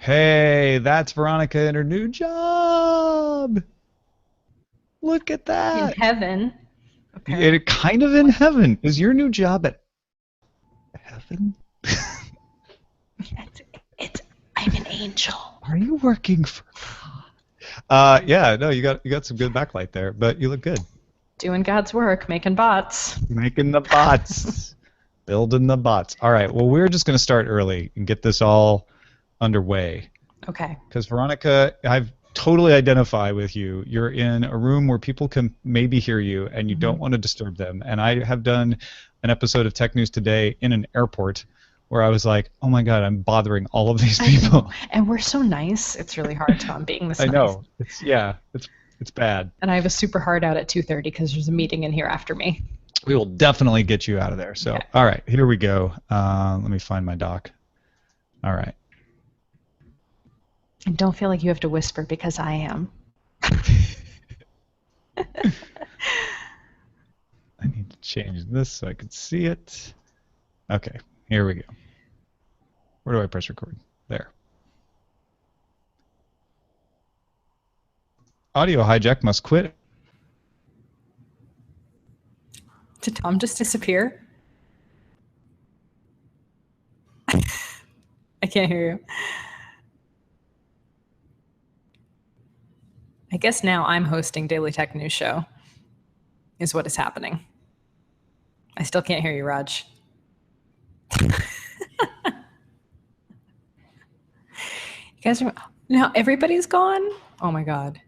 Hey, that's Veronica in her new job. Look at In that. heaven, It apparently. kind of in heaven. Is your new job at heaven? I'm an angel. Are you working for? Yeah, no, you got some good backlight there, but you look good. Doing God's work, making bots. Making the bots, building the bots. All right. Well, we're just going to start early and get this all underway. Okay. Because Veronica, I've totally identify with you. You're in a room where people can maybe hear you, and you don't want to disturb them. And I have done an episode of Tech News Today in an airport where I was like, oh my God, I'm bothering all of these people. And we're so nice. It's really hard to being this nice. I know. It's bad. And I have a super hard out at 2:30 because there's a meeting in here after me. We will definitely get you out of there. So, All right, here we go. Let me find my doc. All right. And don't feel like you have to whisper because I am. I need to change this so I can see it. Okay, here we go. Where do I press record? There. Audio hijack must quit. Did Tom just disappear? I can't hear you. I guess now I'm hosting Daily Tech News Show, is what is happening. I still can't hear you, Raj. You guys are, now everybody's gone? Oh my God.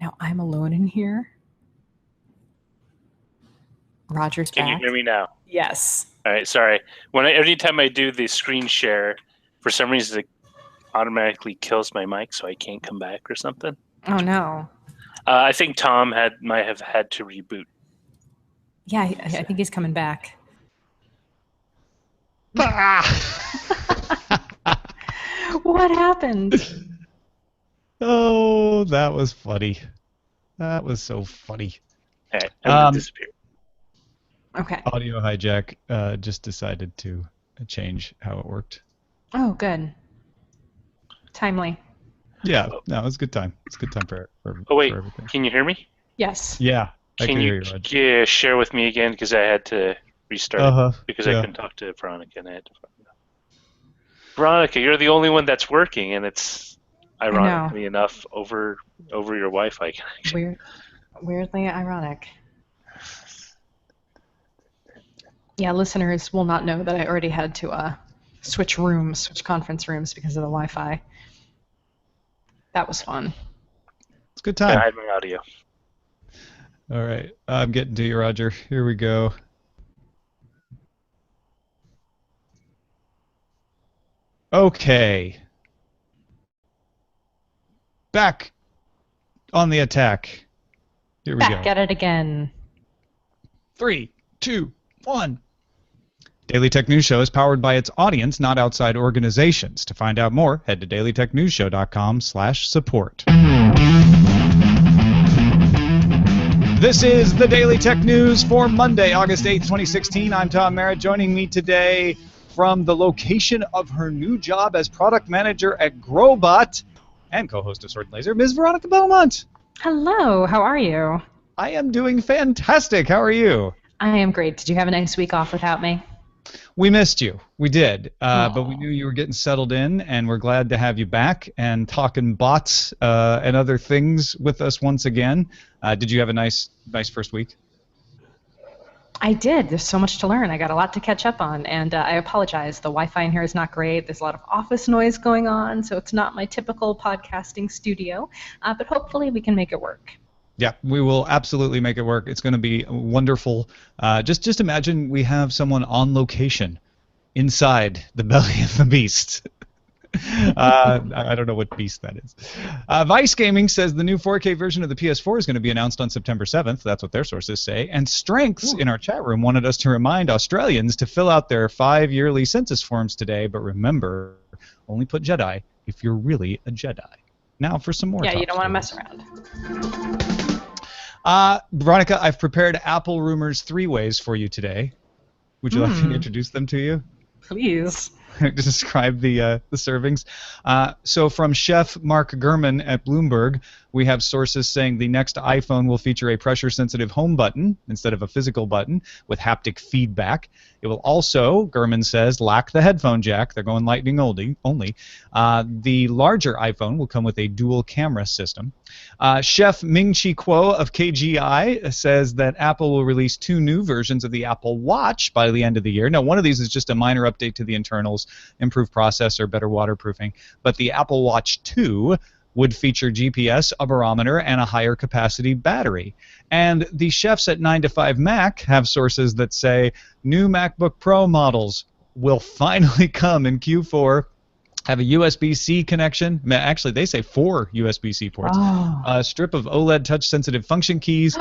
Now I'm alone in here. Roger's back. Can you hear me now? Yes. All right, sorry. Anytime I do the screen share, for some reason it automatically kills my mic, so I can't come back or something. Oh no. I think Tom might have had to reboot. Yeah, I think he's coming back. What happened? Oh, that was funny. That was so funny. All right, I'm going to disappear. Okay. Audio hijack just decided to change how it worked. Oh, good. Timely. Yeah, no, it was a good time. It's a good time for Oh, wait, for everything. can you hear me? Yes. Yeah, I can hear you, Raj. Share with me again, because I had to restart it because yeah. I couldn't talk to Veronica, and I had to Veronica, you're the only one that's working, and it's ironically enough over your Wi-Fi connection. Weirdly ironic. Yeah, listeners will not know that I already had to switch conference rooms because of the Wi-Fi. That was fun. It's a good time. I had my audio. All right, I'm getting to you, Roger. Here we go. Okay. Back on the attack. Here we go. Back at it again. 3, 2, 1. Daily Tech News Show is powered by its audience, not outside organizations. To find out more, head to dailytechnewsshow.com/support. This is the Daily Tech News for Monday, August 8th, 2016. I'm Tom Merritt. Joining me today from the location of her new job as product manager at Growbot and co-host of Sword and Laser, Ms. Veronica Belmont. Hello, how are you? I am doing fantastic. How are you? I am great. Did you have a nice week off without me? We missed you. We did. But we knew you were getting settled in, and we're glad to have you back and talking bots and other things with us once again. Did you have a nice first week? I did. There's so much to learn. I got a lot to catch up on, and I apologize. The Wi-Fi in here is not great. There's a lot of office noise going on, so it's not my typical podcasting studio, but hopefully we can make it work. Yeah, we will absolutely make it work. It's going to be wonderful. Just imagine we have someone on location inside the belly of the beast. I don't know what beast that is. Vice Gaming says the new 4K version of the PS4 is going to be announced on September 7th. That's what their sources say. And Strengths in our chat room wanted us to remind Australians to fill out their 5 yearly census forms today. But remember, only put Jedi if you're really a Jedi. Now for some more. Yeah, you don't want to mess around. Veronica, I've prepared Apple Rumors 3 ways for you today. Would you like me to introduce them to you? Please. to describe the servings. So from Chef Mark Gurman at Bloomberg, we have sources saying the next iPhone will feature a pressure-sensitive home button instead of a physical button with haptic feedback. It will also, Gurman says, lack the headphone jack. They're going Lightning only. The larger iPhone will come with a dual camera system. Chef Ming-Chi Kuo of KGI says that Apple will release 2 new versions of the Apple Watch by the end of the year. Now, one of these is just a minor update to the internals, improved processor, better waterproofing. But the Apple Watch 2 would feature GPS, a barometer, and a higher capacity battery. And the chefs at 9 to 5 Mac have sources that say new MacBook Pro models will finally come in Q4, have a USB-C connection. Actually, they say 4 USB-C ports, a strip of OLED touch-sensitive function keys,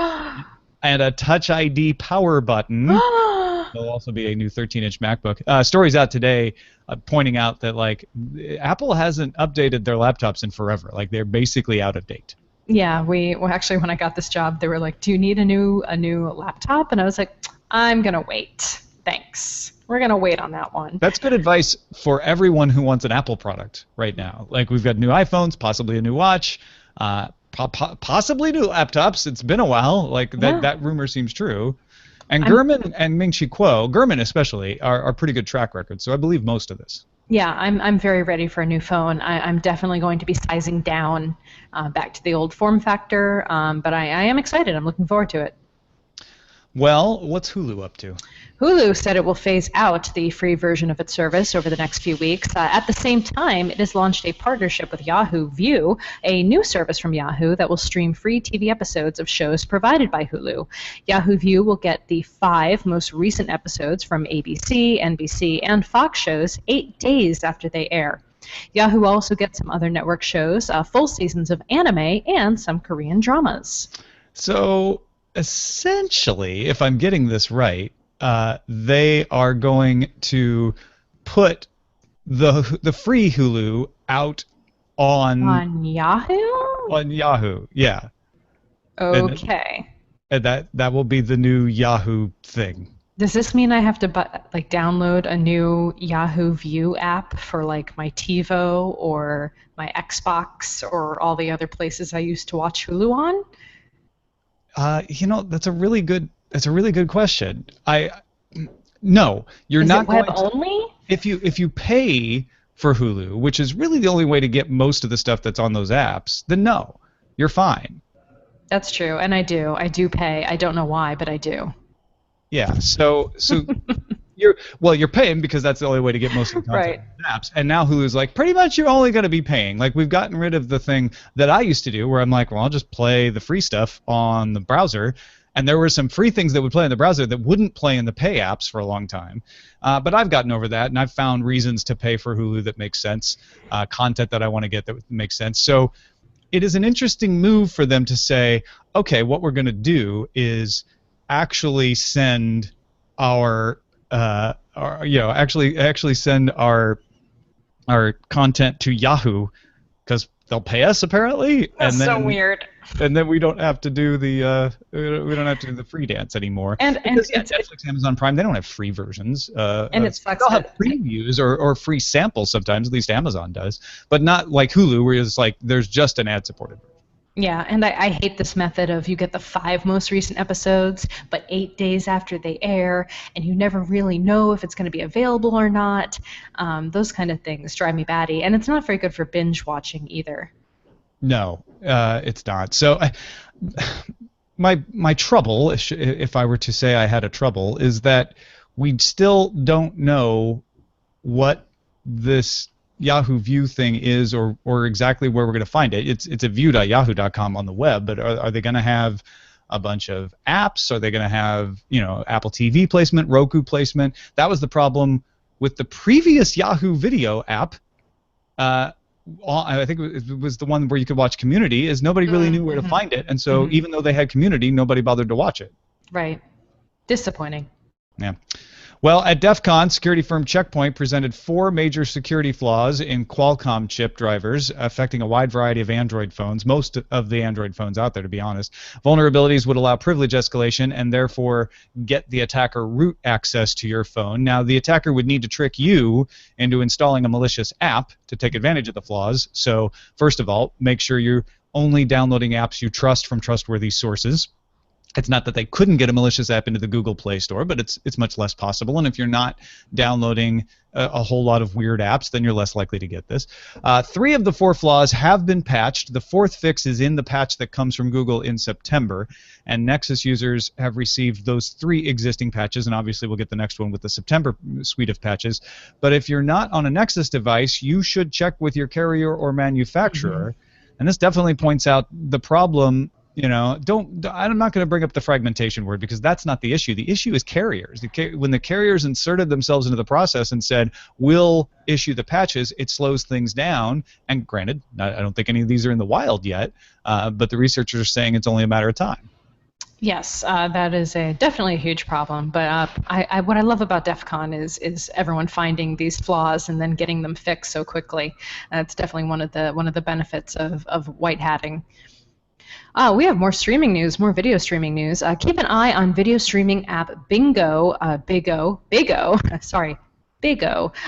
and a Touch ID power button. There'll also be a new 13-inch MacBook. Stories out today pointing out that like Apple hasn't updated their laptops in forever. Like they're basically out of date. Yeah, actually when I got this job, they were like, "Do you need a new laptop?" And I was like, "I'm gonna wait. Thanks. We're gonna wait on that one." That's good advice for everyone who wants an Apple product right now. Like we've got new iPhones, possibly a new watch, possibly new laptops. It's been a while. Like that rumor seems true. And Gurman and Ming-Chi Kuo, Gurman especially, are pretty good track records, so I believe most of this. Yeah, I'm very ready for a new phone. I'm definitely going to be sizing down back to the old form factor, but I am excited. I'm looking forward to it. Well, what's Hulu up to? Hulu said it will phase out the free version of its service over the next few weeks. At the same time, it has launched a partnership with Yahoo View, a new service from Yahoo that will stream free TV episodes of shows provided by Hulu. Yahoo View will get the 5 most recent episodes from ABC, NBC, and Fox shows 8 days after they air. Yahoo also gets some other network shows, full seasons of anime, and some Korean dramas. So essentially, if I'm getting this right, they are going to put the free Hulu out on Yahoo? On Yahoo, yeah. Okay. And that will be the new Yahoo thing. Does this mean I have to download a new Yahoo View app for like my TiVo or my Xbox or all the other places I used to watch Hulu on? That's a really good question. No, you're not going to. Is it web only? If you pay for Hulu, which is really the only way to get most of the stuff that's on those apps, then no, you're fine. That's true, and I do pay. I don't know why, but I do. Yeah, so you're paying because that's the only way to get most of the content on the apps. And now Hulu's like, pretty much you're only going to be paying. Like we've gotten rid of the thing that I used to do where I'm like, well, I'll just play the free stuff on the browser. And there were some free things that would play in the browser that wouldn't play in the pay apps for a long time. But I've gotten over that, and I've found reasons to pay for Hulu that makes sense, content that I want to get that makes sense. So it is an interesting move for them to say, okay, what we're going to do is actually send actually send our content to Yahoo because they'll pay us apparently. That's so weird. And then we don't have to do the free dance anymore. And Netflix, Amazon Prime, they don't have free versions. And it sucks. They'll have previews or free samples sometimes. At least Amazon does, but not like Hulu, where it's like there's just an ad-supported version. Yeah, and I hate this method of you get the 5 most recent episodes, but 8 days after they air, and you never really know if it's going to be available or not. Those kind of things drive me batty, and it's not very good for binge watching either. No, it's not. So my trouble, if I were to say I had a trouble, is that we still don't know what this Yahoo View thing is or exactly where we're going to find it. It's a view.yahoo.com on the web, but are they going to have a bunch of apps? Are they going to have Apple TV placement, Roku placement? That was the problem with the previous Yahoo Video app. I think it was the one where you could watch Community, is nobody really knew where to find it, and so even though they had Community, nobody bothered to watch it. Right. Disappointing. Yeah. Well, at DEF CON, security firm Check Point presented 4 major security flaws in Qualcomm chip drivers affecting a wide variety of Android phones, most of the Android phones out there, to be honest. Vulnerabilities would allow privilege escalation and therefore get the attacker root access to your phone. Now, the attacker would need to trick you into installing a malicious app to take advantage of the flaws. So, first of all, make sure you're only downloading apps you trust from trustworthy sources. It's not that they couldn't get a malicious app into the Google Play Store, but it's much less possible. And if you're not downloading a whole lot of weird apps, then you're less likely to get this. 3 of the 4 flaws have been patched. The 4th fix is in the patch that comes from Google in September. And Nexus users have received those 3 existing patches, and obviously we'll get the next one with the September suite of patches. But if you're not on a Nexus device, you should check with your carrier or manufacturer. And this definitely points out the problem. I'm not going to bring up the fragmentation word because that's not the issue. The issue is carriers. When the carriers inserted themselves into the process and said, we'll issue the patches, it slows things down. And granted, I don't think any of these are in the wild yet, but the researchers are saying it's only a matter of time. Yes, that is definitely a huge problem. But what I love about DEF CON is everyone finding these flaws and then getting them fixed so quickly. It's definitely one of the benefits of white hatting. We have more streaming news, more video streaming news. Keep an eye on video streaming app Bigo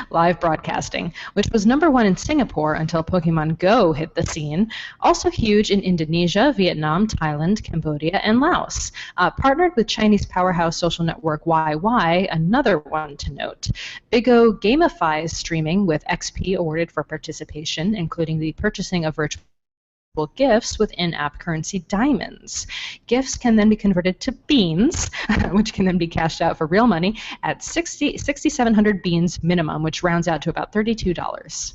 live broadcasting, which was #1 in Singapore until Pokemon Go hit the scene. Also huge in Indonesia, Vietnam, Thailand, Cambodia, and Laos. Partnered with Chinese powerhouse social network YY, another one to note. Bigo gamifies streaming with XP awarded for participation, including the purchasing of virtual gifts with in-app currency diamonds. Gifts can then be converted to beans, which can then be cashed out for real money at 6,700 beans minimum, which rounds out to about $32.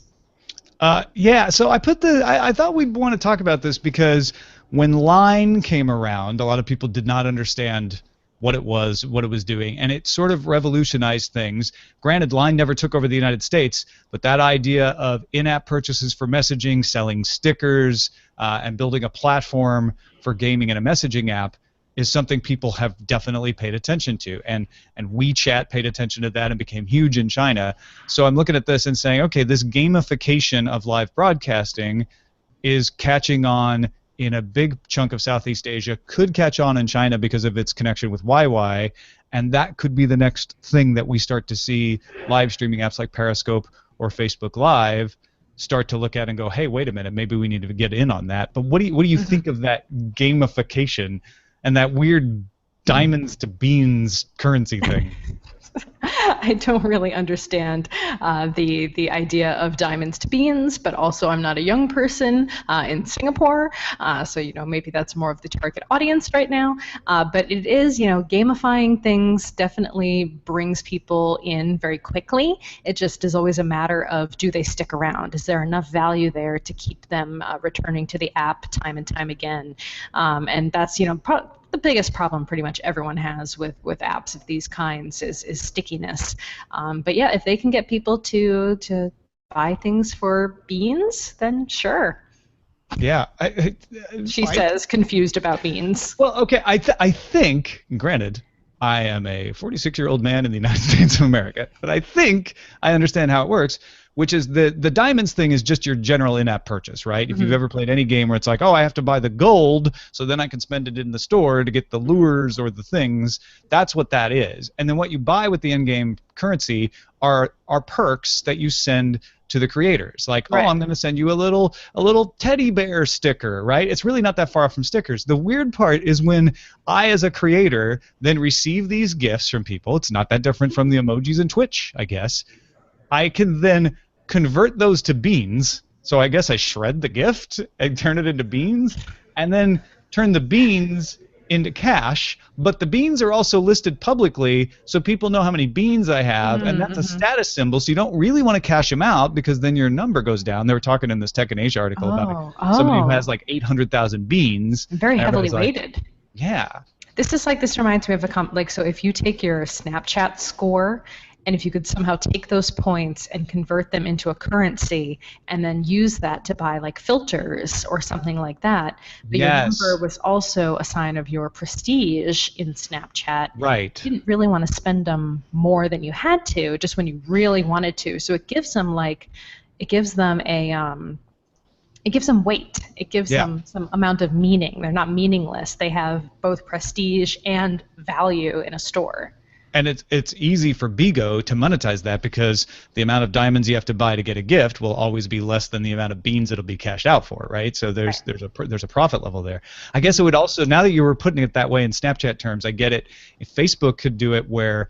Yeah, so I thought we'd want to talk about this because when Line came around, a lot of people did not understand what it was doing, and it sort of revolutionized things. Granted, Line never took over the United States, but that idea of in-app purchases for messaging, selling stickers, and building a platform for gaming and a messaging app is something people have definitely paid attention to, and WeChat paid attention to that and became huge in China. So I'm looking at this and saying, okay, this gamification of live broadcasting is catching on in a big chunk of Southeast Asia, could catch on in China because of its connection with YY, and that could be the next thing that we start to see live streaming apps like Periscope or Facebook Live start to look at and go, hey, wait a minute, maybe we need to get in on that. But what do you think of that gamification and that weird diamonds to beans currency thing? I don't really understand the idea of diamonds to beans, but also I'm not a young person in Singapore, so maybe that's more of the target audience right now. But it is, gamifying things definitely brings people in very quickly. It just is always a matter of, do they stick around? Is there enough value there to keep them returning to the app time and time again? And that's the biggest problem pretty much everyone has with apps of these kinds is stickiness. But yeah, if they can get people to buy things for beans, then sure. Yeah. She says, confused about beans. Well, okay, I think, granted, I am a 46-year-old man in the United States of America, but I think I understand how it works, which is the diamonds thing is just your general in-app purchase, right? Mm-hmm. If you've ever played any game where it's like, oh, I have to buy the gold, so then I can spend it in the store to get the lures or the things, that's what that is. And then what you buy with the in-game currency are perks that you send to the creators. Like, right. Oh, I'm going to send you a little teddy bear sticker, right? It's really not that far from stickers. The weird part is when I, as a creator, then receive these gifts from people. It's not that different from the emojis in Twitch, I guess. I can then convert those to beans. So I guess I shred the gift and turn it into beans, and then turn the beans into cash. But the beans are also listed publicly, so people know how many beans I have, and that's a status symbol. So you don't really want to cash them out because then your number goes down. They were talking in this Tech and Asia article about somebody who has like 800,000 beans. Very heavily weighted. Yeah. This reminds me of so if you take your Snapchat score And if you could somehow take those points and convert them into a currency and then use that to buy like filters or something like that, but your number was also a sign of your prestige in Snapchat. Right. You didn't really want to spend them more than you had to, just when you really wanted to. So it gives them weight. It gives them some amount of meaning. They're not meaningless. They have both prestige and value in a store. And it's easy for Bigo to monetize that because the amount of diamonds you have to buy to get a gift will always be less than the amount of beans it'll be cashed out for, right? So there's a profit level there. I guess it would also, now that you were putting it that way in Snapchat terms, I get it. If Facebook could do it where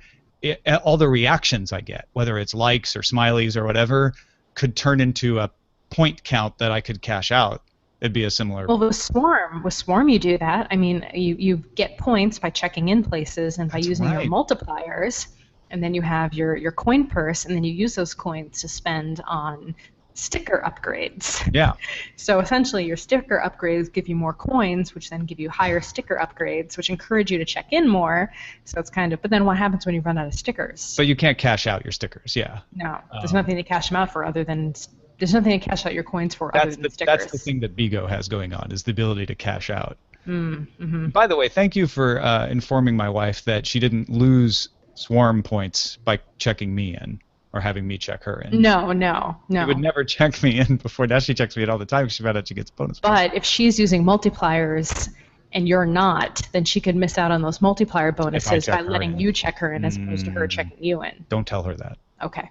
all the reactions I get, whether it's likes or smileys or whatever, could turn into a point count that I could cash out. It'd be a similar. Well, with Swarm, you do that. I mean, you get points by checking in places and by using your multipliers, and then you have your coin purse, and then you use those coins to spend on sticker upgrades. Yeah. So essentially, your sticker upgrades give you more coins, which then give you higher sticker upgrades, which encourage you to check in more. So it's kind of. But then what happens when you run out of stickers? But you can't cash out your stickers. Yeah. No, there's nothing to cash them out for other than. There's nothing to cash out your coins for other than stickers. That's the thing that Bigo has going on, is the ability to cash out. Mm-hmm. By the way, thank you for informing my wife that she didn't lose Swarm points by checking me in or having me check her in. No. She would never check me in before. Now she checks me in all the time because she found out she gets bonus points. But if she's using multipliers and you're not, then she could miss out on those multiplier bonuses by letting you check her in as opposed to her checking you in. Don't tell her that. Okay.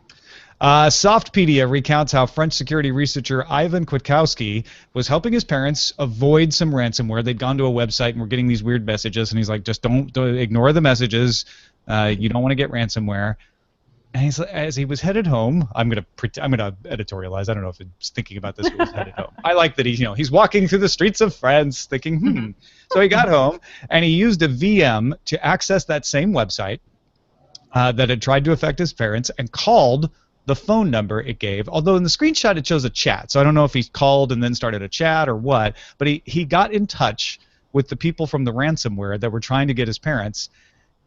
Softpedia recounts how French security researcher Ivan Kwiatkowski was helping his parents avoid some ransomware. They'd gone to a website and were getting these weird messages, and he's like, just don't ignore the messages. You don't want to get ransomware. And as he was headed home, I'm gonna editorialize. I don't know if he's thinking about this. When he was headed home. I like that he's walking through the streets of France, thinking, So he got home and he used a VM to access that same website that had tried to affect his parents and called the phone number it gave, although in the screenshot it shows a chat, so I don't know if he called and then started a chat or what, but he got in touch with the people from the ransomware that were trying to get his parents,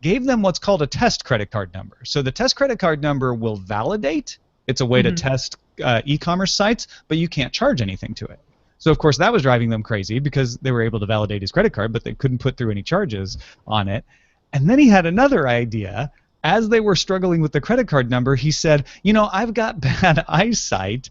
gave them what's called a test credit card number. So the test credit card number will validate. It's a way to test e-commerce sites, but you can't charge anything to it. So of course that was driving them crazy because they were able to validate his credit card, but they couldn't put through any charges on it. And then he had another idea. As they were struggling with the credit card number, he said, I've got bad eyesight.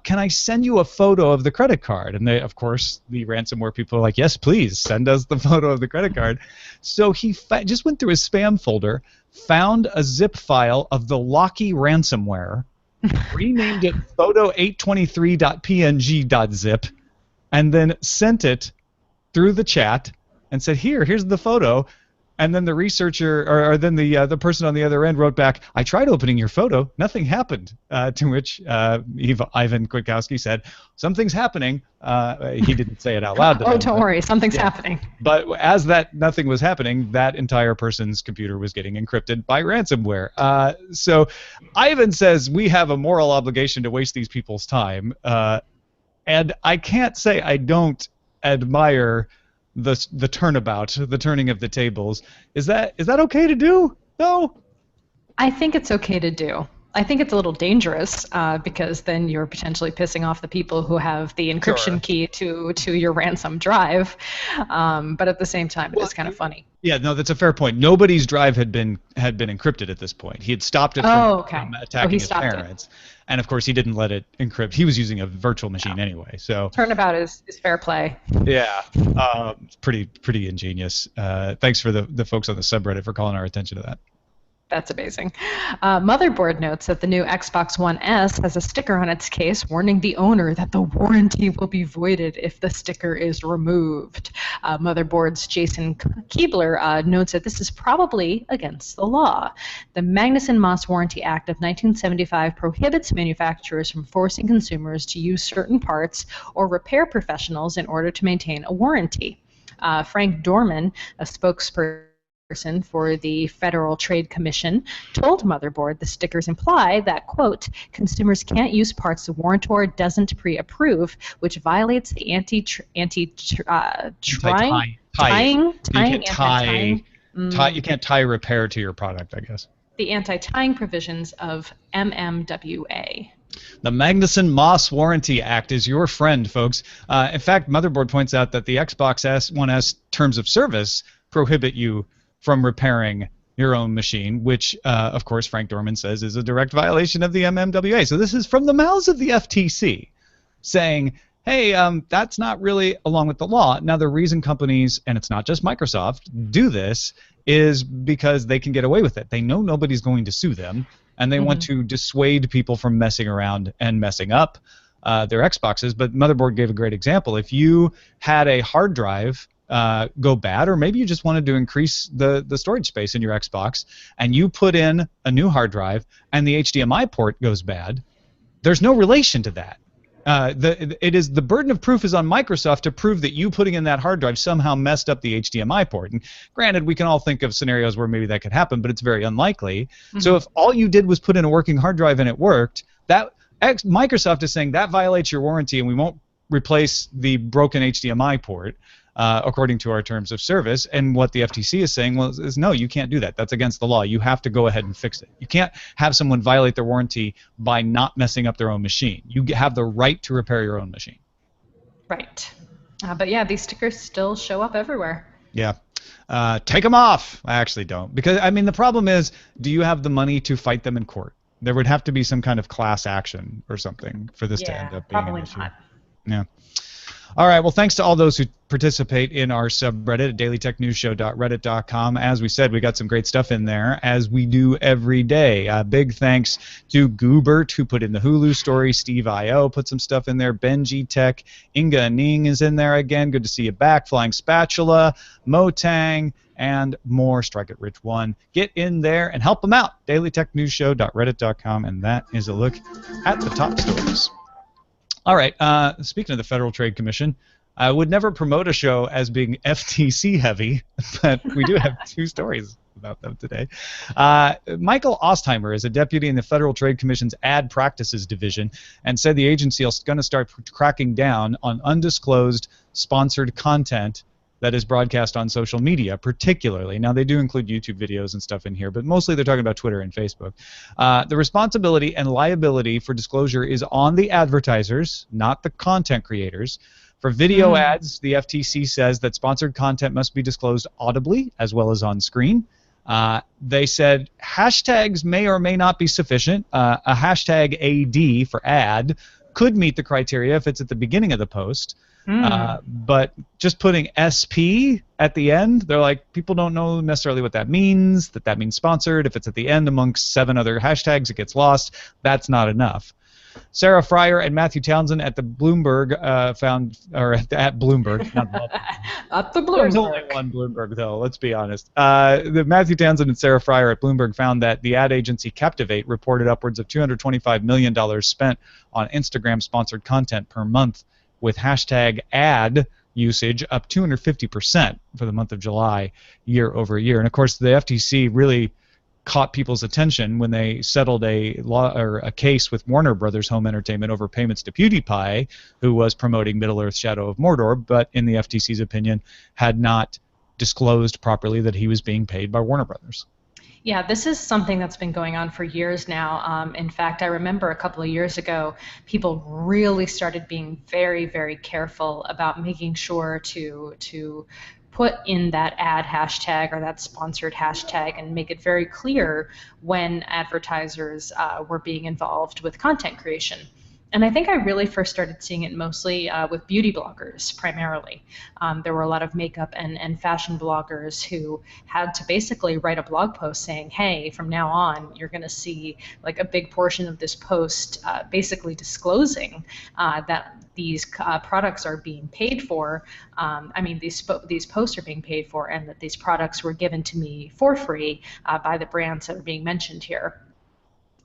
Can I send you a photo of the credit card? And of course, the ransomware people are like, yes, please, send us the photo of the credit card. So he just went through his spam folder, found a zip file of the Locky ransomware, renamed it photo823.png.zip, and then sent it through the chat and said, here's the photo. And then the researcher, or then the person on the other end wrote back, I tried opening your photo, nothing happened. To which Ivan Kwiatkowski said, something's happening. He didn't say it out loud. Don't worry, something's happening. But as that nothing was happening, that entire person's computer was getting encrypted by ransomware. So Ivan says we have a moral obligation to waste these people's time. And I can't say I don't admire the turnabout, the turning of the tables. Is that okay to do? No. I think it's okay to do. I think it's a little dangerous because then you're potentially pissing off the people who have the encryption key to your ransom drive. But at the same time, it's kind of funny. Yeah, no, that's a fair point. Nobody's drive had been encrypted at this point. He had stopped it from attacking his parents. And of course, he didn't let it encrypt. He was using a virtual machine anyway. So turnabout is fair play. Yeah, pretty ingenious. Thanks for the folks on the subreddit for calling our attention to that. That's amazing. Motherboard notes that the new Xbox One S has a sticker on its case warning the owner that the warranty will be voided if the sticker is removed. Motherboard's Jason Keebler notes that this is probably against the law. The Magnuson-Moss Warranty Act of 1975 prohibits manufacturers from forcing consumers to use certain parts or repair professionals in order to maintain a warranty. Frank Dorman, a spokesperson for the Federal Trade Commission, told Motherboard the stickers imply that, quote, consumers can't use parts the warrantor doesn't pre-approve, which violates the you can't tie repair to your product, I guess. the anti-tying provisions of MMWA. The Magnuson-Moss Warranty Act is your friend, folks. In fact, Motherboard points out that the Xbox One S terms of service prohibit you from repairing your own machine, which, of course, Frank Dorman says is a direct violation of the MMWA. So this is from the mouths of the FTC saying, hey, that's not really along with the law. Now, the reason companies, and it's not just Microsoft, do this is because they can get away with it. They know nobody's going to sue them, and they want to dissuade people from messing around and messing up their Xboxes. But Motherboard gave a great example. If you had a hard drive go bad, or maybe you just wanted to increase the storage space in your Xbox, and you put in a new hard drive, and the HDMI port goes bad, there's no relation to that. The burden of proof is on Microsoft to prove that you putting in that hard drive somehow messed up the HDMI port. And granted, we can all think of scenarios where maybe that could happen, but it's very unlikely. So if all you did was put in a working hard drive and it worked, Microsoft is saying that violates your warranty and we won't replace the broken HDMI port according to our terms of service. And what the FTC is saying is no, you can't do that. That's against the law. You have to go ahead and fix it. You can't have someone violate their warranty by not messing up their own machine. You have the right to repair your own machine. Right. But yeah, these stickers still show up everywhere. Yeah. Take them off. I actually don't. Because, I mean, the problem is, do you have the money to fight them in court? There would have to be some kind of class action or something for this to end up being an issue. Not. Yeah. All right. Well, thanks to all those who participate in our subreddit at dailytechnewsshow.reddit.com. As we said, we got some great stuff in there, as we do every day. Big thanks to Goobert, who put in the Hulu story. Steve I.O. put some stuff in there. Benji Tech. Inga Ning is in there again. Good to see you back. Flying Spatula. Motang. And more. Strike It Rich 1. Get in there and help them out. dailytechnewsshow.reddit.com. And that is a look at the top stories. All right, speaking of the Federal Trade Commission, I would never promote a show as being FTC heavy, but we do have two stories about them today. Michael Ostheimer is a deputy in the Federal Trade Commission's Ad Practices Division and said the agency is going to start cracking down on undisclosed sponsored content that is broadcast on social media, particularly. Now, they do include YouTube videos and stuff in here, but mostly they're talking about Twitter and Facebook. The responsibility and liability for disclosure is on the advertisers, not the content creators. For video ads, the FTC says that sponsored content must be disclosed audibly as well as on screen. They said hashtags may or may not be sufficient. A hashtag AD for ad could meet the criteria if it's at the beginning of the post. But just putting SP at the end, they're like, people don't know necessarily what that means sponsored. If it's at the end amongst 7 other hashtags, it gets lost. That's not enough. Sarah Fryer and Matthew Townsend at the Bloomberg at Bloomberg. Not at the Bloomberg. There's only one Bloomberg, though, let's be honest. The Matthew Townsend and Sarah Fryer at Bloomberg found that the ad agency Captivate reported upwards of $225 million spent on Instagram-sponsored content per month, with hashtag ad usage up 250% for the month of July, year over year. And of course, the FTC really caught people's attention when they settled a case with Warner Brothers Home Entertainment over payments to PewDiePie, who was promoting Middle-earth: Shadow of Mordor, but in the FTC's opinion, had not disclosed properly that he was being paid by Warner Brothers. Yeah, this is something that's been going on for years now. In fact, I remember a couple of years ago, people really started being very, very careful about making sure to put in that ad hashtag or that sponsored hashtag and make it very clear when advertisers were being involved with content creation. And I think I really first started seeing it mostly with beauty bloggers, primarily. There were a lot of makeup and fashion bloggers who had to basically write a blog post saying, hey, from now on, you're going to see like a big portion of this post basically disclosing that these products are being paid for. These posts are being paid for, and that these products were given to me for free by the brands that are being mentioned here.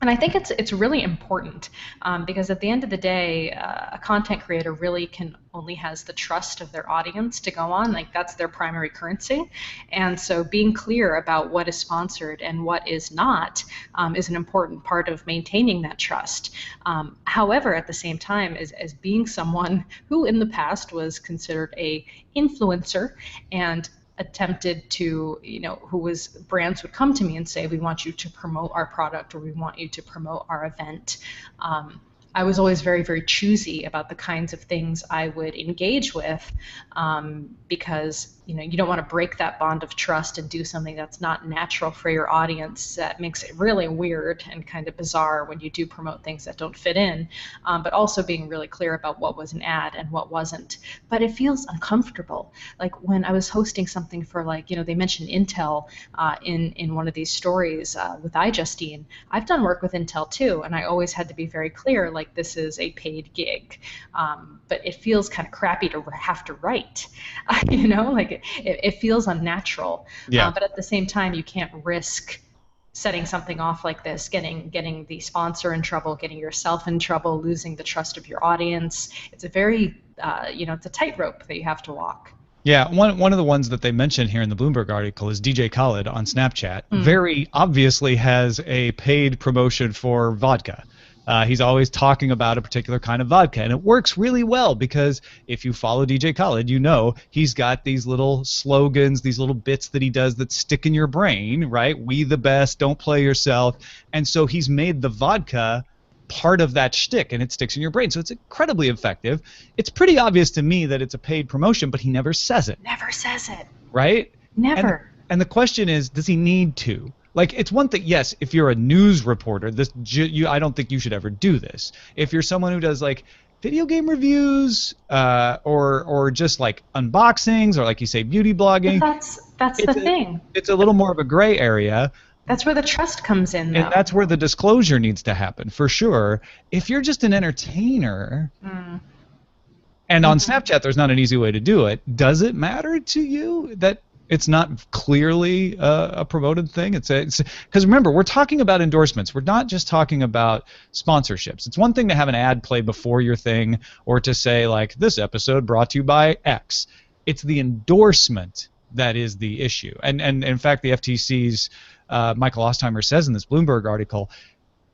And I think it's really important because at the end of the day, a content creator really only has the trust of their audience to go on. Like, that's their primary currency. And so being clear about what is sponsored and what is not is an important part of maintaining that trust. However, at the same time, as being someone who in the past was considered a influencer and attempted to, brands would come to me and say, we want you to promote our product, or we want you to promote our event. I was always very, very choosy about the kinds of things I would engage with, because you don't want to break that bond of trust and do something that's not natural for your audience. That makes it really weird and kind of bizarre when you do promote things that don't fit in, but also being really clear about what was an ad and what wasn't. But it feels uncomfortable. Like when I was hosting something for, they mentioned Intel in one of these stories with iJustine. I've done work with Intel too, and I always had to be very clear, like, this is a paid gig. But it feels kind of crappy to have to write, it feels unnatural. Yeah. But at the same time, you can't risk setting something off like this, getting the sponsor in trouble, getting yourself in trouble, losing the trust of your audience. It's a very, it's a tightrope that you have to walk. Yeah, one of the ones that they mentioned here in the Bloomberg article is DJ Khaled on Snapchat. Very obviously has a paid promotion for vodka. He's always talking about a particular kind of vodka, and it works really well because if you follow DJ Khaled, he's got these little slogans, these little bits that he does that stick in your brain, right? We the best, don't play yourself. And so he's made the vodka part of that shtick, and it sticks in your brain. So it's incredibly effective. It's pretty obvious to me that it's a paid promotion, but he never says it. Never says it. Right? Never. And the question is, does he need to? Like, it's one thing, yes, if you're a news reporter, I don't think you should ever do this. If you're someone who does, like, video game reviews or just, like, unboxings or, like you say, beauty blogging. But that's the thing. It's a little more of a gray area. That's where the trust comes in, though. And that's where the disclosure needs to happen, for sure. If you're just an entertainer, and on Snapchat there's not an easy way to do it, does it matter to you that it's not clearly a promoted thing? It's because remember, we're talking about endorsements. We're not just talking about sponsorships. It's one thing to have an ad play before your thing, or to say, like, this episode brought to you by X. It's the endorsement that is the issue. And in fact, the FTC's Michael Ostheimer says in this Bloomberg article,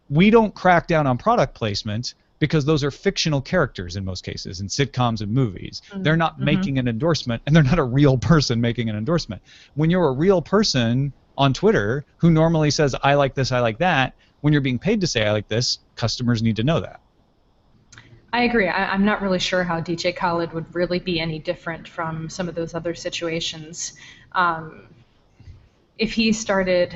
we don't crack down on product placement because those are fictional characters in most cases, in sitcoms and movies. They're not making an endorsement, and they're not a real person making an endorsement. When you're a real person on Twitter who normally says, I like this, I like that, when you're being paid to say I like this, customers need to know that. I agree. I'm not really sure how DJ Khaled would really be any different from some of those other situations. If he started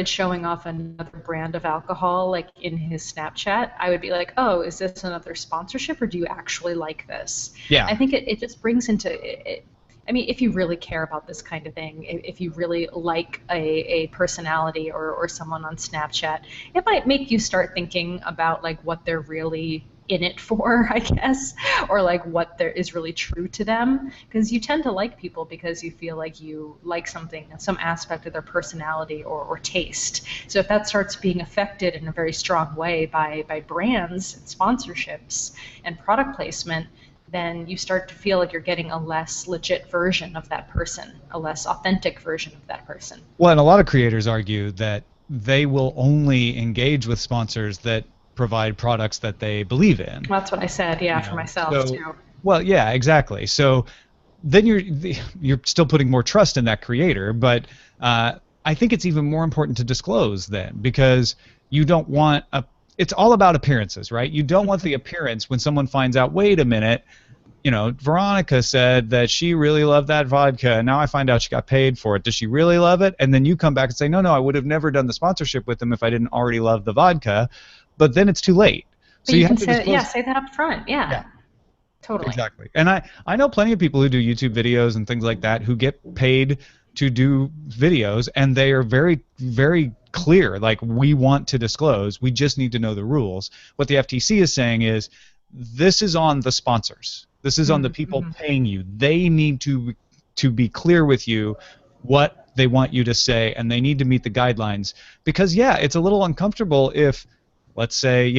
showing off another brand of alcohol, like in his Snapchat, I would be like, oh, is this another sponsorship, or do you actually like this? Yeah. I think it just brings into it. I mean, if you really care about this kind of thing, if you really like a personality or someone on Snapchat, it might make you start thinking about, like, what they're really in it for, I guess, or like what there is really true to them, because you tend to like people because you feel like you like something, some aspect of their personality or taste. So if that starts being affected in a very strong way by brands and sponsorships and product placement, then you start to feel like you're getting a less legit version of that person, a less authentic version of that person. Well, and a lot of creators argue that they will only engage with sponsors that provide products that they believe in. Well, that's what I said, yeah, for myself too. Well, yeah, exactly. So then you're still putting more trust in that creator, but I think it's even more important to disclose then, because you don't want it's all about appearances, right? You don't want the appearance when someone finds out, wait a minute, Veronica said that she really loved that vodka, and now I find out she got paid for it. Does she really love it? And then you come back and say, no, I would have never done the sponsorship with them if I didn't already love the vodka. But then it's too late. So you have to disclose. Say that up front. Yeah. Totally. Exactly. And I know plenty of people who do YouTube videos and things like that who get paid to do videos, and they are very, very clear, like, we want to disclose, we just need to know the rules. What the FTC is saying is, this is on the sponsors. This is on the people paying you. They need to be clear with you what they want you to say, and they need to meet the guidelines. Because, yeah, it's a little uncomfortable if, let's say,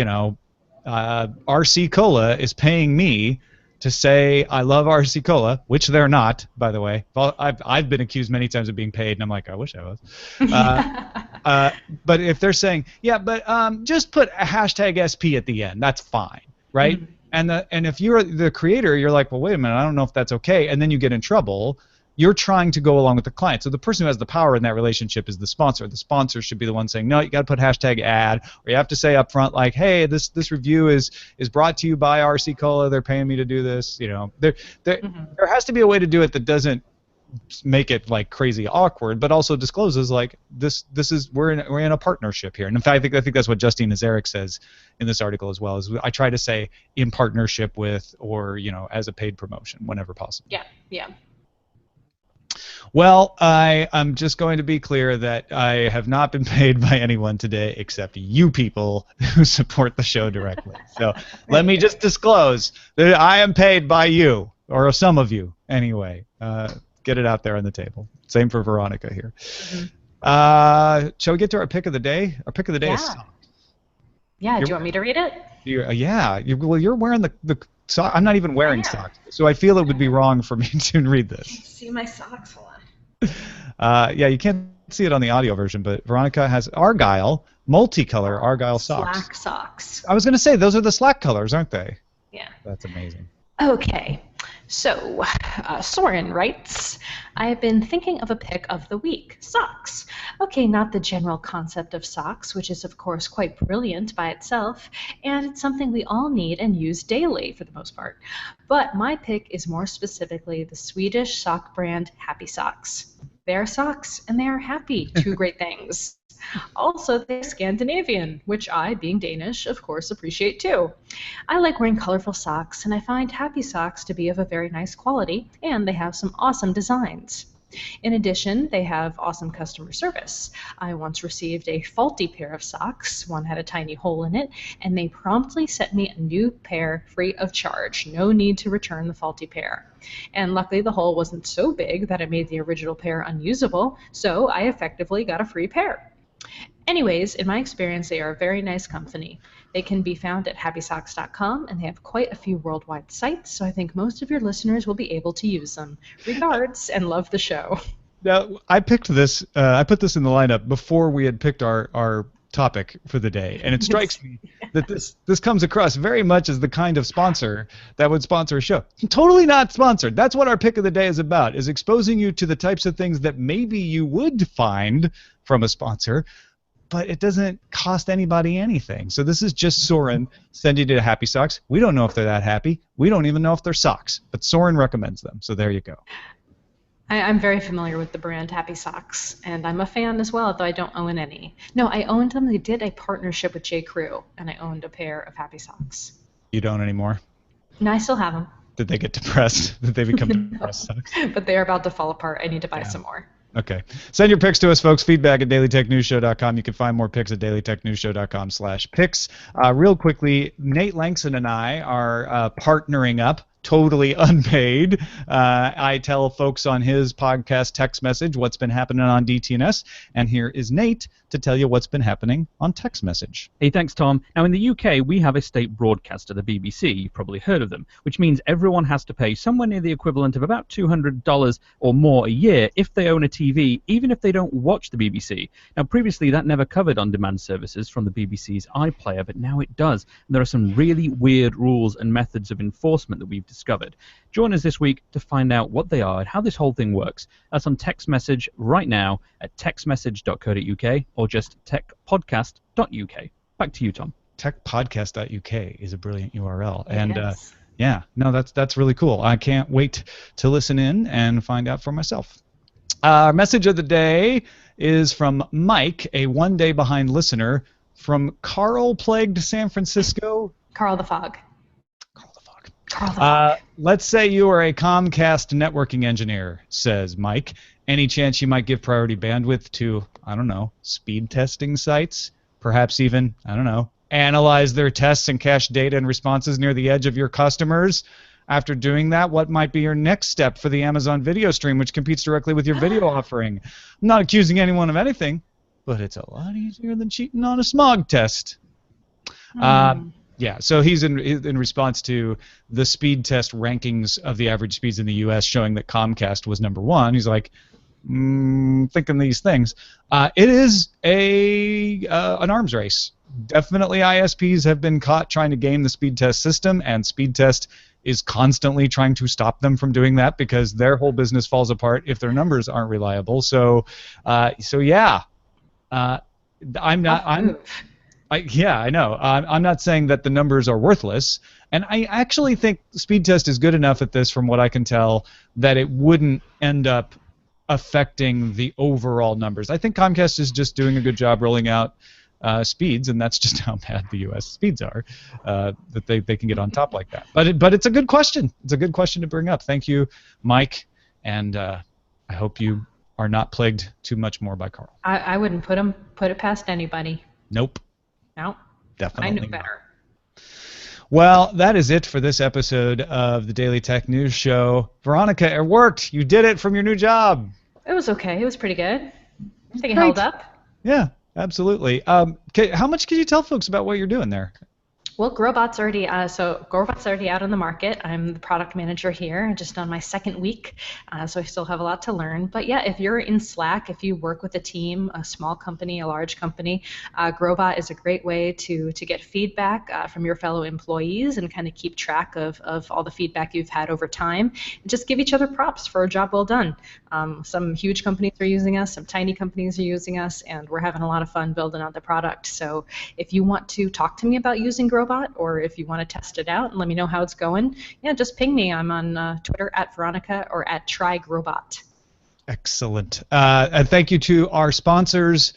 RC Cola is paying me to say I love RC Cola, which they're not, by the way. I've been accused many times of being paid, and I'm like, I wish I was. But if they're saying, yeah, but just put a hashtag SP at the end, that's fine, right? And if you're the creator, you're like, well, wait a minute, I don't know if that's okay, and then you get in trouble. you're trying to go along with the client. So the person who has the power in that relationship is the sponsor. The sponsor should be the one saying, no, you got to put hashtag ad, or you have to say up front, like, hey, this review is brought to you by RC Cola. They're paying me to do this. You know, there has to be a way to do it that doesn't make it like crazy awkward, but also discloses like this is we're in a partnership here. And in fact, I think that's what Justine Nazarick says in this article as well. Is I try to say in partnership with, or as a paid promotion whenever possible. Yeah. Well, I'm just going to be clear that I have not been paid by anyone today except you people who support the show directly. So let me just disclose that I am paid by you, or some of you anyway. Get it out there on the table. Same for Veronica here. Shall we get to our pick of the day? Our pick of the day is socks. Yeah, do you want me to read it? Well, you're wearing the sock. I'm not even wearing socks, so I feel it would be wrong for me to read this. I can't see my socks. Hold on. You can't see it on the audio version, but Veronica has Argyle, multicolor Argyle socks. Slack socks. I was going to say, those are the Slack colors, aren't they? Yeah. That's amazing. Okay. So, Soren writes, I've been thinking of a pick of the week, socks. Okay, not the general concept of socks, which is of course quite brilliant by itself, and it's something we all need and use daily for the most part. But my pick is more specifically the Swedish sock brand Happy Socks. They're socks and they are happy, two great things. Also, they're Scandinavian, which I, being Danish, of course appreciate too. I like wearing colorful socks, and I find Happy Socks to be of a very nice quality, and they have some awesome designs. In addition, they have awesome customer service. I once received a faulty pair of socks. One had a tiny hole in it, and they promptly sent me a new pair free of charge. No need to return the faulty pair. And luckily, the hole wasn't so big that it made the original pair unusable, so I effectively got a free pair. Anyways, in my experience, they are a very nice company. They can be found at happysocks.com, and they have quite a few worldwide sites, so I think most of your listeners will be able to use them. Regards, and love the show. Now, I picked this, I put this in the lineup before we had picked our topic for the day, and it strikes me that this comes across very much as the kind of sponsor that would sponsor a show. Totally not sponsored. That's what our pick of the day is about, is exposing you to the types of things that maybe you would find from a sponsor, but it doesn't cost anybody anything. So this is just Soren sending you to Happy Socks. We don't know if they're that happy. We don't even know if they're socks, but Soren recommends them. So there you go. I'm very familiar with the brand Happy Socks, and I'm a fan as well, though I don't own any. No, I owned them. They did a partnership with J. Crew, and I owned a pair of Happy Socks. You don't anymore? No, I still have them. Did they get depressed? Did they become depressed socks? But they are about to fall apart. I need to buy some more. Okay. Send your picks to us, folks. Feedback at dailytechnewsshow.com. You can find more picks at dailytechnewsshow.com/picks. Real quickly, Nate Langston and I are partnering up. Totally unpaid. I tell folks on his podcast text message what's been happening on DTNS, and here is Nate to tell you what's been happening on text message. Hey, thanks, Tom. Now, in the UK, we have a state broadcaster, the BBC. You've probably heard of them, which means everyone has to pay somewhere near the equivalent of about $200 or more a year if they own a TV, even if they don't watch the BBC. Now, previously, that never covered on-demand services from the BBC's iPlayer, but now it does. And there are some really weird rules and methods of enforcement that we've discovered. Join us this week to find out what they are and how this whole thing works. That's on text message right now at textmessage.co.uk or just techpodcast.uk. Back to you, Tom. Techpodcast.uk is a brilliant URL. And that's really cool. I can't wait to listen in and find out for myself. Our message of the day is from Mike, a one-day behind listener from Carl-plagued San Francisco. Carl the Fog. Let's say you are a Comcast networking engineer, says Mike. Any chance you might give priority bandwidth to, I don't know, speed testing sites? Perhaps even, I don't know, analyze their tests and cache data and responses near the edge of your customers? After doing that, what might be your next step for the Amazon video stream, which competes directly with your video offering? I'm not accusing anyone of anything, but it's a lot easier than cheating on a smog test. Yeah, so he's in response to the speed test rankings of the average speeds in the U.S. showing that Comcast was number one. He's like, thinking these things. It is an arms race definitely ISPs have been caught trying to game the speed test system, and speed test is constantly trying to stop them from doing that because their whole business falls apart if their numbers aren't reliable. So yeah, I'm not. Yeah, I know. I'm not saying that the numbers are worthless, and I actually think speed test is good enough at this, from what I can tell, that it wouldn't end up affecting the overall numbers. I think Comcast is just doing a good job rolling out speeds, and that's just how bad the U.S. speeds are, that they can get on top like that. But it's a good question. It's a good question to bring up. Thank you, Mike, and I hope you are not plagued too much more by Carl. I wouldn't put it past anybody. Nope. No. Definitely I knew better. Well, that is it for this episode of the Daily Tech News Show. Veronica, it worked. You did it from your new job. It was okay. It was pretty good. I think it held up. Yeah, absolutely. How much could you tell folks about what you're doing there? Well, Growbot's already out on the market. I'm the product manager here, just on my second week, so I still have a lot to learn. But yeah, if you're in Slack, if you work with a team, a small company, a large company, Growbot is a great way to get feedback from your fellow employees and kind of keep track of all the feedback you've had over time, and just give each other props for a job well done. Some huge companies are using us, some tiny companies are using us, and we're having a lot of fun building out the product. So if you want to talk to me about using Growbot, or if you want to test it out and let me know how it's going, yeah, just ping me. I'm on Twitter at Veronica or at TryGrowbot. Excellent. And thank you to our sponsors,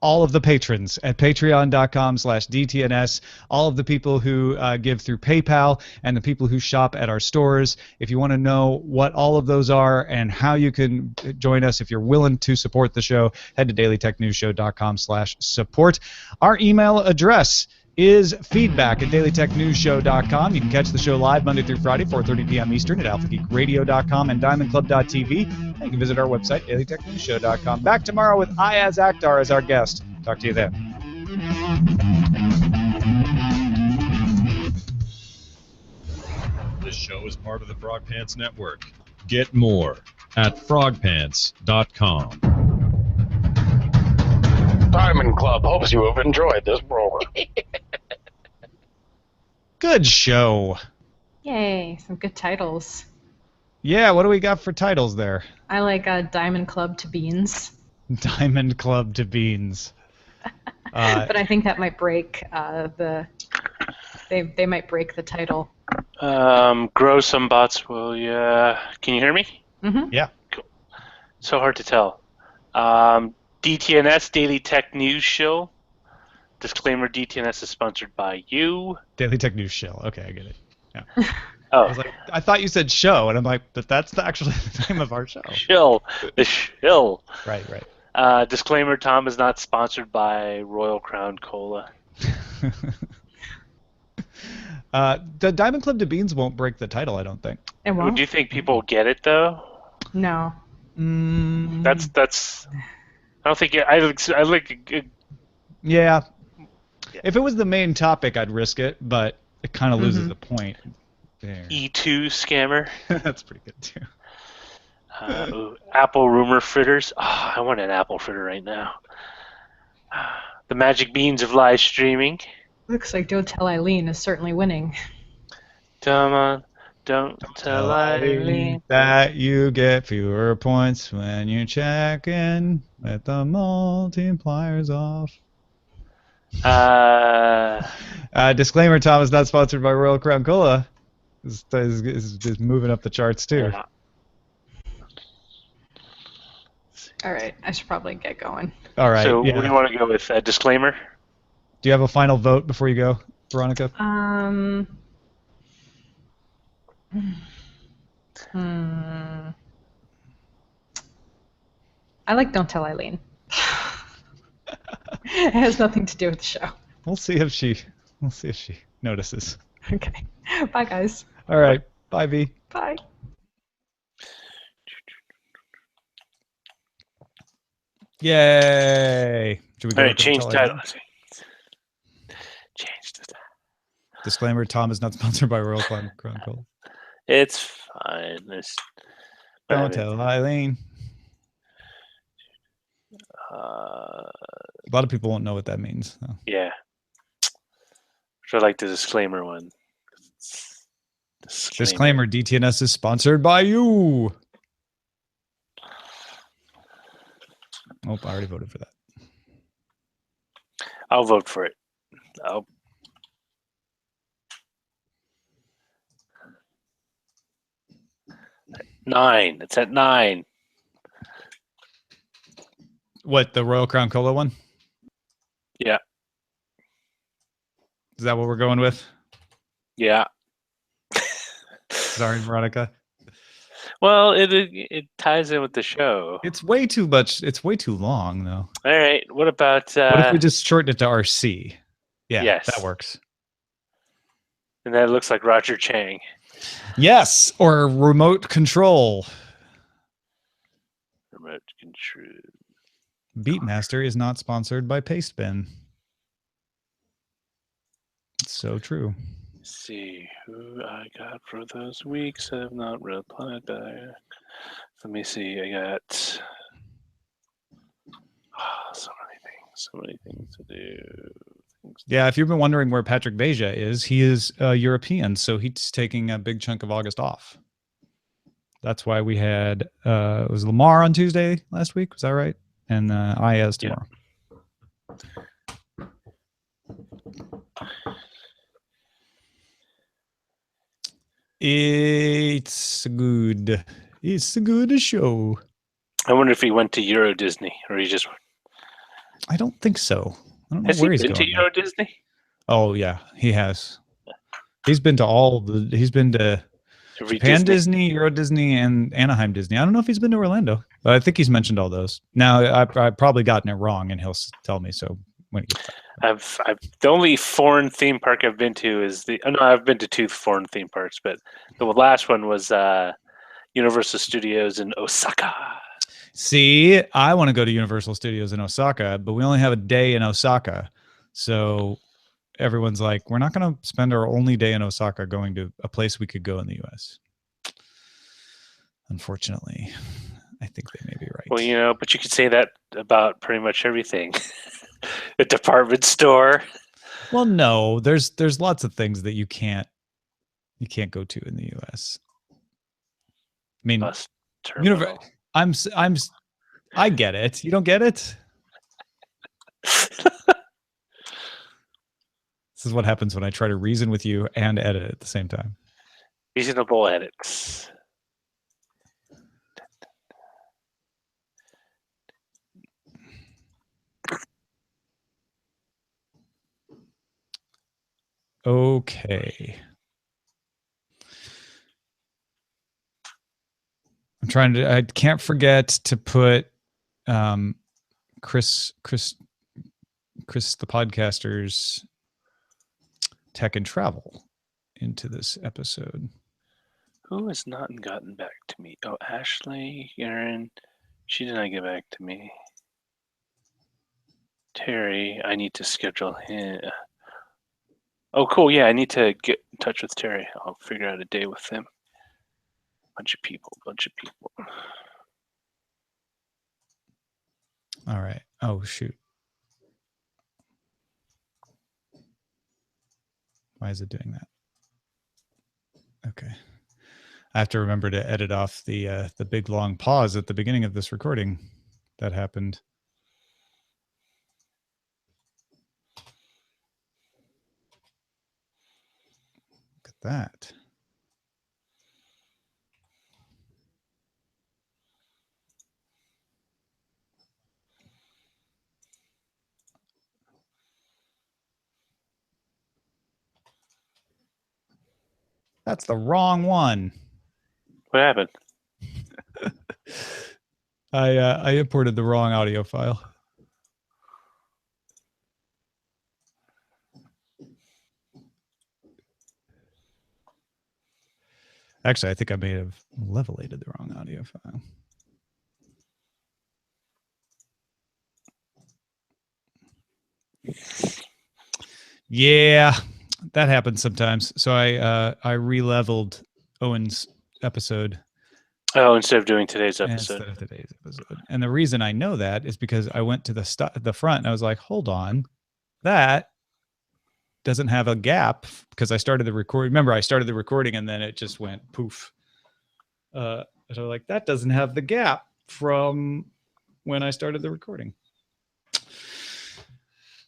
all of the patrons at patreon.com/DTNS, all of the people who give through PayPal, and the people who shop at our stores. If you want to know what all of those are and how you can join us, if you're willing to support the show, head to dailytechnewsshow.com/support. Our email address is feedback@dailytechnewsshow.com. You can catch the show live Monday through Friday, 4:30 p.m. Eastern at alphageekradio.com and diamondclub.tv. And you can visit our website, dailytechnewsshow.com. Back tomorrow with Ayaz Akhtar as our guest. Talk to you then. This show is part of the Frog Pants Network. Get more at frogpants.com. Diamond Club hopes you have enjoyed this program. Good show. Yay, some good titles. Yeah, what do we got for titles there? I like Diamond Club to Beans. Diamond Club to Beans. But I think that might break they might break the title. Grow some bots will ya. Can you hear me? Mm-hmm. Yeah. Cool. So hard to tell. DTNS, Daily Tech News Show. Disclaimer, DTNS is sponsored by you. Daily Tech News Show. Okay, I get it. Yeah. Oh. I was like, I thought you said show, and I'm like, but that's actually the name of our show. Shill. The shill. Right. Disclaimer, Tom is not sponsored by Royal Crown Cola. The Diamond Club to Beans won't break the title, I don't think. It won't? Do you think people will get it, though? No. That's. I don't think I like. Yeah. If it was the main topic, I'd risk it, but it kind of loses the point. There. E2 scammer. That's pretty good too. Apple rumor fritters. Oh, I want an apple fritter right now. The magic beans of live streaming. Looks like Don't Tell Eileen is certainly winning. Come on, don't tell Eileen that you get fewer points when you check in with the multipliers off. Disclaimer, Tom is not sponsored by Royal Crown Cola. Is moving up the charts too. Yeah. All right, I should probably get going. All right. So yeah. what do you want to go with? Disclaimer? Do you have a final vote before you go, Veronica? I like Don't Tell Eileen. It has nothing to do with the show. We'll see if she notices. Okay. Bye, guys. All right. Bye, V. Bye. Yay! Should we go All right, change title. Change the title. Disclaimer: Tom is not sponsored by Royal Crown Cola. It's fine. Don't tell Eileen. A lot of people won't know what that means. So. Yeah. So I like the disclaimer one. Disclaimer: DTNS is sponsored by you. Oh, I already voted for that. I'll vote for it. 9. It's at 9. What, the Royal Crown Cola one? Yeah. Is that what we're going with? Yeah. Sorry, Veronica. Well, it ties in with the show. It's way too much. It's way too long, though. All right. What about... what if we just shorten it to RC? Yeah, yes. That works. And that looks like Roger Chang. Yes, or remote control. Remote control. Beatmaster is not sponsored by Pastebin. It's so true. Let's see who I got for those weeks. I have not replied back. Let me see. I got so many things to do. Yeah, if you've been wondering where Patrick Beja is, he is European, so he's taking a big chunk of August off. That's why we had it was Lamar on Tuesday last week. Was that right? And IS tomorrow. It's good. It's a good show. I wonder if he went to Euro Disney or he just. I don't think so. I don't know Has where he he's been going. to Euro Disney? Oh yeah, he has. He's been to all the. He's been to Japan Disney, Euro Disney, and Anaheim Disney. I don't know if he's been to Orlando, but I think he's mentioned all those. Now I've probably gotten it wrong, and he'll tell me. So when he gets back. I've the only foreign theme park I've been to is the. Oh, no, I've been to 2 foreign theme parks, but the last one was Universal Studios in Osaka. See, I want to go to Universal Studios in Osaka, but we only have a day in Osaka, so everyone's like, we're not going to spend our only day in Osaka going to a place we could go in the U.S. Unfortunately, I think they may be right. Well, but you could say that about pretty much everything. A department store. Well, no, there's lots of things that you can't go to in the U.S. I mean, I get it. You don't get it? This is what happens when I try to reason with you and edit at the same time. Reasonable edits. Okay. I'm trying to. I can't forget to put Chris the podcaster's tech and travel into this episode. Who has not gotten back to me? Oh, Ashley, Erin, she did not get back to me. Terry, I need to schedule him. Oh, cool. Yeah, I need to get in touch with Terry. I'll figure out a day with him. Bunch of people. All right. Oh, shoot. Why is it doing that? Okay. I have to remember to edit off the big long pause at the beginning of this recording that happened. Look at that. That's the wrong one. What happened? I imported the wrong audio file. Actually, I think I may have levelated the wrong audio file. Yeah, that happens sometimes. So I re-leveled Owen's episode. Oh, instead of doing today's episode. And the reason I know that is because I went to the front and I was like, hold on, that doesn't have a gap because I started the recording. Remember, I started the recording and then it just went poof. So like that doesn't have the gap from when I started the recording.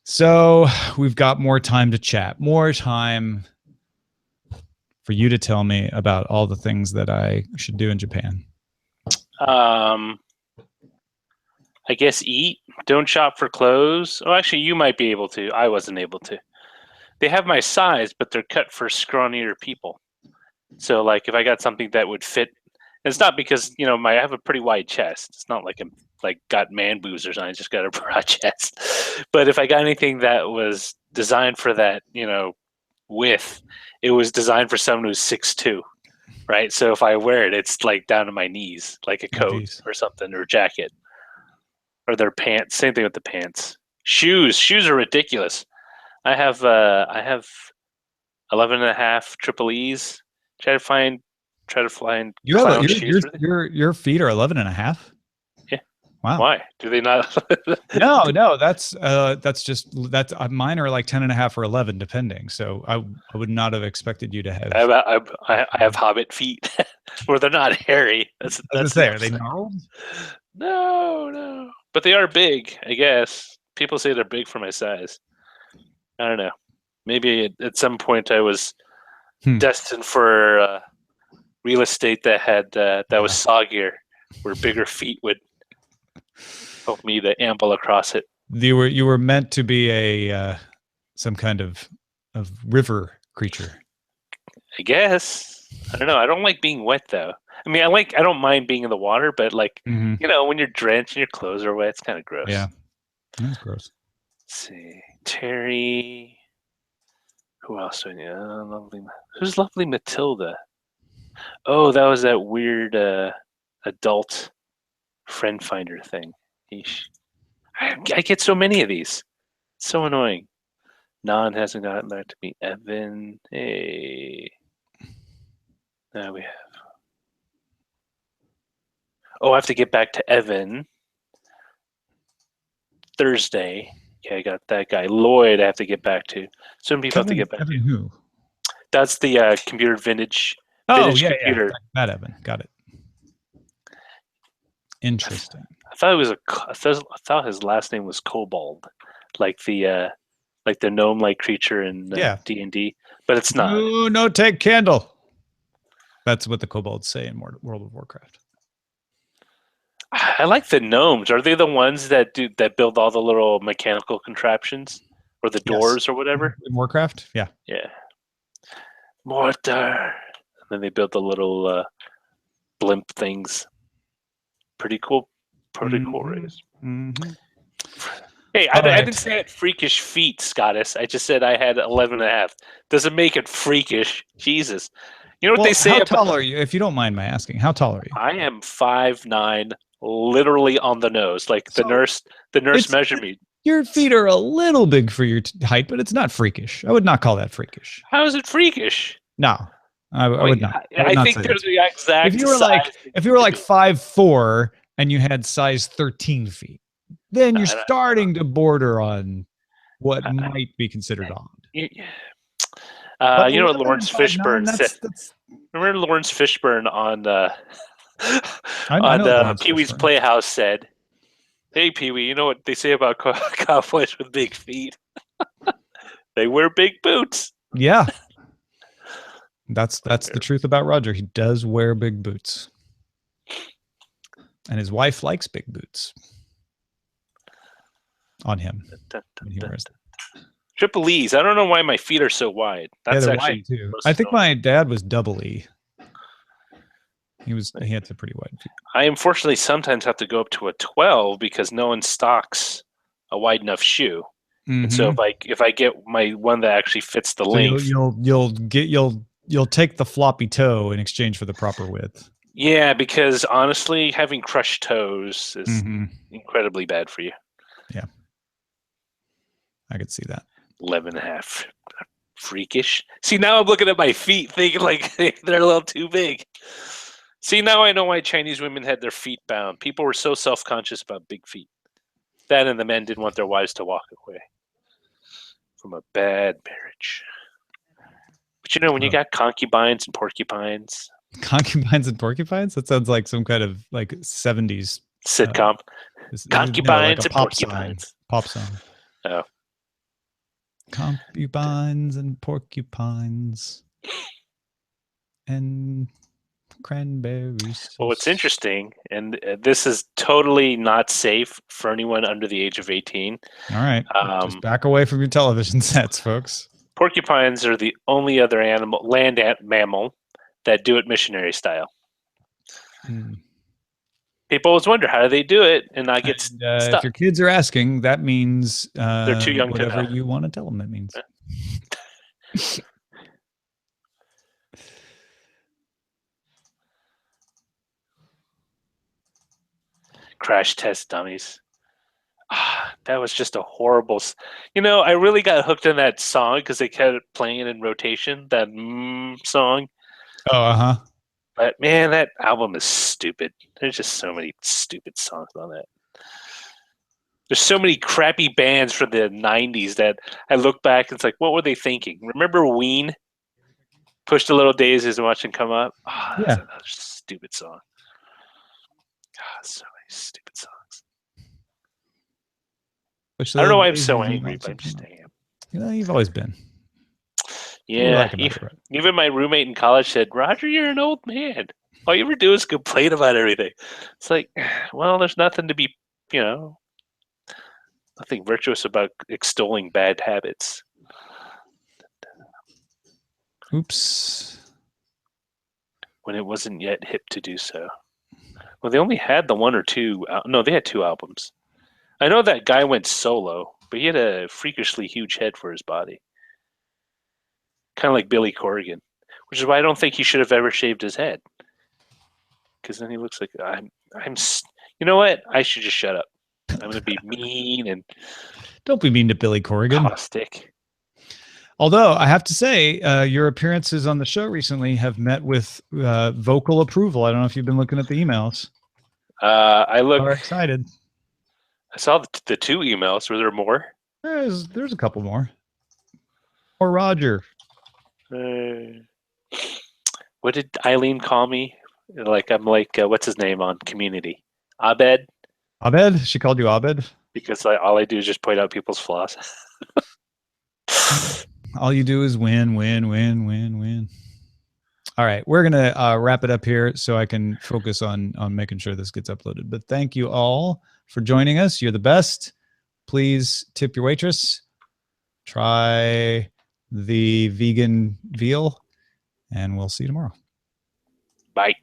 So we've got more time to chat, more time for you to tell me about all the things that I should do in Japan. I guess eat. Don't shop for clothes. Oh, actually, you might be able to. I wasn't able to. They have my size, but they're cut for scrawnier people. So, like, if I got something that would fit, and it's not because I have a pretty wide chest. It's not like I'm got man boobs or something. I just got a broad chest. But if I got anything that was designed for that, width, it was designed for someone who's 6'2", right? So if I wear it, it's like down to my knees, like a coat or something, or a jacket, or their pants. Same thing with the pants. Shoes are ridiculous. I have 11.5 triple E's. Try to find you clown have shoes. Your feet are 11.5. Yeah. Wow. Why do they not? No. That's mine are like 10.5 or 11 depending. So I would not have expected you to have. I have hobbit feet, where they're not hairy. That's are they gnarled? No, but they are big. I guess people say they're big for my size. I don't know. Maybe at some point I was destined for real estate that was soggier, where bigger feet would help me to amble across it. You were meant to be a some kind of river creature. I guess. I don't know. I don't like being wet though. I mean, I don't mind being in the water, but when you're drenched and your clothes are wet, it's kind of gross. Yeah, that's gross. Let's see, Terry. Who else do I need? Who's lovely Matilda? Oh, that was that weird adult friend finder thing. Eesh. I get so many of these. It's so annoying. Non hasn't gotten back to me. Evan. Hey. Now we have. Oh, I have to get back to Evan Thursday. Yeah, I got that guy. Lloyd I have to get back to. So many people have to get back Evan to. Who? That's the computer vintage computer. Yeah. That Evan. Got it. Interesting. I thought his last name was Kobold, like the gnome-like creature in D&D, but it's not. No, take candle. That's what the kobolds say in World of Warcraft. I like the gnomes. Are they the ones that build all the little mechanical contraptions, or the doors, or whatever? In Warcraft, yeah. Yeah. Mortar. And then they build the little blimp things. Pretty cool. Pretty cool race. Mm-hmm. Hey, I didn't say I had freakish feet, Scottus. I just said I had 11.5. Doesn't make it freakish. Jesus. You know what they say? How tall are you? If you don't mind my asking, how tall are you? I am 5'9", literally on the nose. Like the nurse measured me. Your feet are a little big for your height, but it's not freakish. I would not call that freakish. How is it freakish? No, I would not. I think they're the exact if you were size. If you were like 5'4" and you had size 13 feet, then you're starting to border on what might be considered odd. You know what Lawrence Fishburne said? Remember Lawrence Fishburne on Pee-wee's Playhouse said, "Hey Pee-wee, you know what they say about cowboys with big feet? They wear big boots." Yeah, that's the truth about Roger. He does wear big boots, and his wife likes big boots on him. When he wears them. Triple E's. I don't know why my feet are so wide. That's actually wide too. I think my dad was double E. He had some pretty wide feet. I unfortunately sometimes have to go up to a 12 because no one stocks a wide enough shoe. Mm-hmm. And so if I get my one that actually fits the length, you'll take the floppy toe in exchange for the proper width. Yeah, because honestly, having crushed toes is incredibly bad for you. Yeah, I could see that. 11.5. Freakish. See, now I'm looking at my feet thinking like they're a little too big. See, now I know why Chinese women had their feet bound. People were so self-conscious about big feet. That and the men didn't want their wives to walk away. from a bad marriage. But you know, when you got concubines and porcupines. Concubines and porcupines? That sounds like some kind of like 70s sitcom. Concubines like a and pop porcupines. song. Pop song. Oh. Concubines and porcupines and cranberries. Well, what's interesting, and this is totally not safe for anyone under the age of 18. All right. Just back away from your television sets, folks. Porcupines are the only other land mammal that do it missionary style. People always wonder, how do they do it and not get stuck? If your kids are asking, that means they're too young whatever to know. you want to tell them it means. Crash Test Dummies. That was just a horrible. You know, I really got hooked on that song because they kept playing it in rotation. That song. Oh, But man, that album is stupid. There's just so many stupid songs on that. There's so many crappy bands from the 90s that I look back and it's like, what were they thinking? Remember Ween? Push the Little Daisies and Watch Them Come Up? Oh, that's another stupid song. So many stupid songs. I don't know why I'm so angry, but I'm just damn. You know, you've always been. Yeah. Even my roommate in college said, Roger, you're an old man. All you ever do is complain about everything. It's like, well, there's nothing to be, nothing virtuous about extolling bad habits. Oops. When it wasn't yet hip to do so. Well, they only had the one or two. No, they had 2 albums. I know that guy went solo, but he had a freakishly huge head for his body. Kind of like Billy Corgan, which is why I don't think he should have ever shaved his head. Because then he looks like I'm. You know what? I should just shut up. I'm going to be mean and. Don't be mean to Billy Corgan. Caustic. Although I have to say, your appearances on the show recently have met with vocal approval. I don't know if you've been looking at the emails. I look. Are excited. I saw the 2 emails. Were there more? There's a couple more. Or Roger. What did Eileen call me? I'm like, what's his name on Community? Abed? Abed? She called you Abed? Because all I do is just point out people's flaws. All you do is win. All right, we're going to wrap it up here so I can focus on making sure this gets uploaded. But thank you all for joining us. You're the best. Please tip your waitress. Try the vegan veal, and we'll see you tomorrow. Bye.